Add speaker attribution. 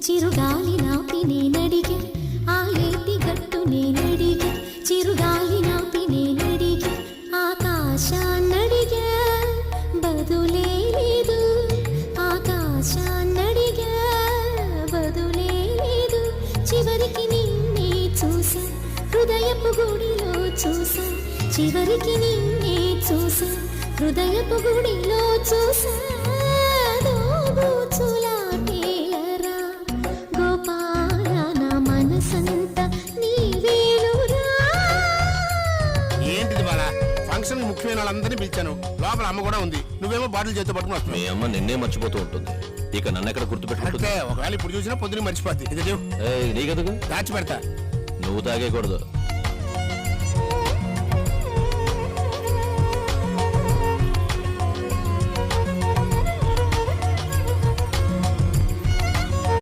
Speaker 1: చిరుగాలి నాపి నేనడిగే ఆ ఏటి గట్టు నేనడిగే చిరుగాలి నాపి నేనడిగే ఆకాశాన్నడిగే బదులే లేదు ఆకాశాన్నడిగే బదులే లేదు చివరికి నిన్నే చూసా హృదయపు గుడిలో చూసా చివరికి నిన్నే చూసా హృదయపు గుడిలో చూసా దోబూచులాటేలరా గోపాల నా మనసంతా నీవేలురా.
Speaker 2: ఏంటిది బాలా ఫంక్షన్ ముఖ్యమైన వాళ్ళందరినీ పిలిచాను, లోపల అమ్మ కూడా ఉంది, నువ్వేమో బాటిల్ చేతితో పట్టుకుని వస్తున్నావు.
Speaker 3: మీ అమ్మ నిన్నే మర్చిపోతూ ఉంటుంది, ఇక నన్ను ఎక్కడ గుర్తుపెట్టుకుంటే
Speaker 2: ఒకవేళ ఇప్పుడు చూసినా పొద్దున మర్చిపోద్ది. ఇది
Speaker 3: నీకెందుకు
Speaker 2: దాచి పెడతా.
Speaker 3: నువ్వు తాగేయకూడదు.